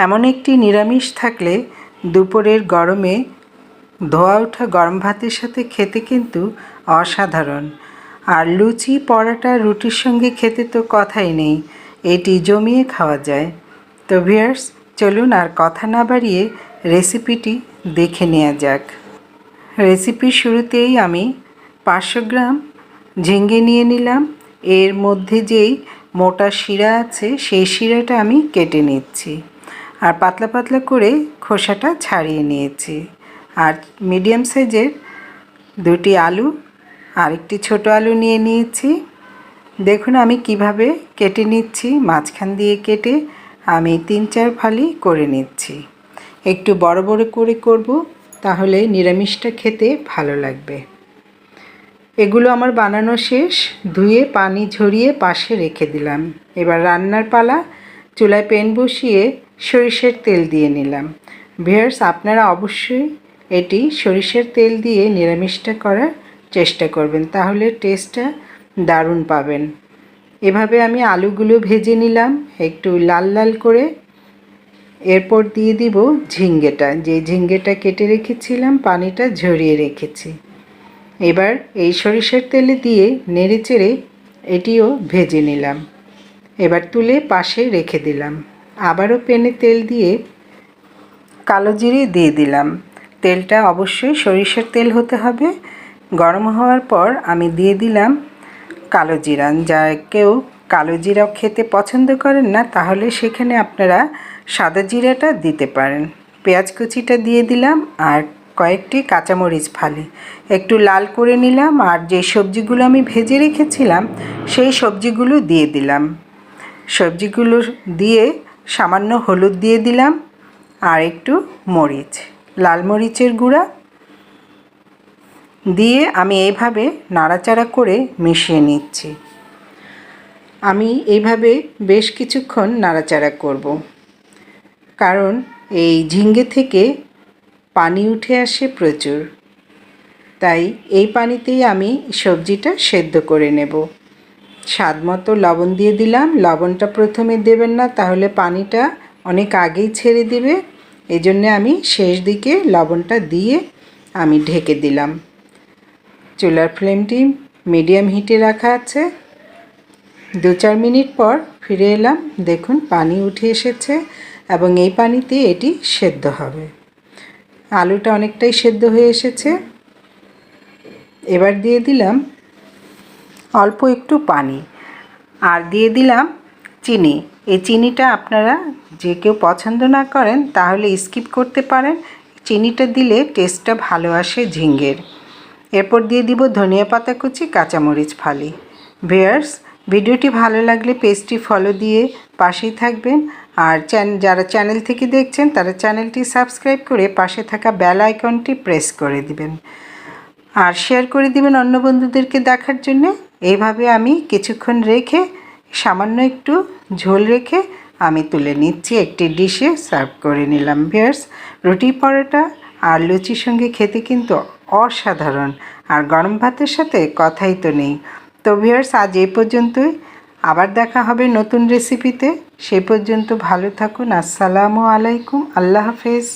এমন একটি নিরামিষ থাকলে দুপুরের গরমে ধোয়া ওঠা গরম ভাতের সাথে খেতে কিন্তু অসাধারণ। আর লুচি, পরোটা, রুটির সঙ্গে খেতে তো কথাই নেই, এটি জমিয়ে খাওয়া যায়। তো ভিউয়ার্স, চলুন আর কথা না বাড়িয়ে রেসিপিটি দেখে নেওয়া যাক। রেসিপির শুরুতেই আমি 500 গ্রাম ঝিঙ্গে নিয়ে নিলাম। এর মধ্যে যেই মোটা শিরা আছে সেই শিরাটা আমি কেটে নিচ্ছি, আর পাতলা পাতলা করে খোসাটা ছাড়িয়ে নিয়েছি। আর মিডিয়াম সাইজের 2টি আলু আর একটি ছোট আলু নিয়ে নিয়েছি। দেখুন আমি কিভাবে কেটে নিচ্ছি, মাঝখান দিয়ে কেটে আমি 3-4 ফালি করে নিচ্ছি। একটু বড় বড় করে করব, তাহলে নিরামিষটা খেতে ভালো লাগবে। এগুলো আমার বানানো শেষ, ধুয়ে পানি ঝরিয়ে পাশে রেখে দিলাম। এবার রান্নার পালা। চুলায় প্যান বসিয়ে সরিষার তেল দিয়ে নিলাম। ভিউয়ার্স, আপনারা অবশ্যই এটি সরিষার তেল দিয়ে নিরামিষটা করার চেষ্টা করবেন, তাহলে টেস্টটা দারুণ পাবেন। এভাবে আমি আলুগুলো ভেজে নিলাম একটু লাল লাল করে। এরপর দিয়ে দিব ঝিঙ্গেটা, যে ঝিঙ্গেটা কেটে রেখেছিলাম, পানিটা ঝরিয়ে রেখেছি। এবার এই সরিষার তেলে দিয়ে নেড়েচেড়ে এটিও ভেজে নিলাম। এবার তুলে পাশে রেখে দিলাম। আবারও প্যানে তেল দিয়ে কালো জিরে দিয়ে দিলাম। তেলটা অবশ্যই সরিষার তেল হতে হবে। গরম হওয়ার পর আমি দিয়ে দিলাম কালো জিরা। যা কেউ কালো জিরা খেতে পছন্দ করেন না, তাহলে সেখানে আপনারা সাদা জিরাটা দিতে পারেন। পেঁয়াজ কুচিটা দিয়ে দিলাম আর কয়েকটি কাঁচামরিচ ফালি একটু লাল করে নিলাম। আর যে সবজিগুলো আমি ভেজে রেখেছিলাম সেই সবজিগুলো দিয়ে দিলাম। সবজিগুলো দিয়ে সামান্য হলুদ দিয়ে দিলাম আর একটু মরিচ, লাল মরিচের গুঁড়া দিয়ে আমি এইভাবে নাড়াচাড়া করে মিশিয়ে নিচ্ছি। আমি এইভাবে বেশ কিছুক্ষণ নাড়াচাড়া করব, কারণ এই ঝিঙ্গে থেকে পানি উঠে আসে প্রচুর, তাই এই পানিতেই আমি সবজিটা সেদ্ধ করে নেব। স্বাদ মতো লবণ দিয়ে দিলাম। লবণটা প্রথমে দেবেন না, তাহলে পানিটা অনেক আগেই ছেড়ে দেবে। এই জন্যে আমি শেষ দিকে লবণটা দিয়ে আমি ঢেকে দিলাম। চুলার ফ্লেমটি মিডিয়াম হিটে রাখা আছে। 2-4 মিনিট পর ফিরে এলাম। দেখুন পানি উঠে এসেছে এবং এই পানিতে এটি সেদ্ধ হবে। আলুটা অনেকটাই সেদ্ধ হয়ে এসেছে। এবার দিয়ে দিলাম অল্প একটু পানি আর দিয়ে দিলাম চিনি। এই চিনিটা আপনারা যে কেউ পছন্দ না করেন তাহলে স্কিপ করতে পারেন। চিনিটা দিলে টেস্টটা ভালো আসে ঝিঙ্গের। এরপর দিয়ে দিব ধনিয়া পাতা কুচি, কাঁচামরিচ ফালি। ভিউয়ার্স, ভিডিওটি ভালো লাগলে পেজটি ফলো দিয়ে পাশেই থাকবেন। আর যারা চ্যানেল থেকে দেখছেন তারা চ্যানেলটি সাবস্ক্রাইব করে পাশে থাকা বেল আইকনটি প্রেস করে দিবেন আর শেয়ার করে দিবেন অন্য বন্ধুদেরকে দেখার জন্য। এইভাবে আমি কিছুক্ষণ রেখে সামান্য একটু ঝোল রেখে আমি তুলে নিচ্ছি, একটি ডিশে সার্ভ করে নিলাম। ভিউয়ার্স, রুটি, পরোটা আর লুচির সঙ্গে খেতে কিন্তু অসাধারণ, আর গরম ভাতের সাথে কথাই তো নেই। তো ভিউয়ার্স, আজ এই পর্যন্তই। আবার দেখা হবে নতুন রেসিপিতে। সেই পর্যন্ত ভালো থাকুন। আসসালামু আলাইকুম। আল্লাহ হাফেজ।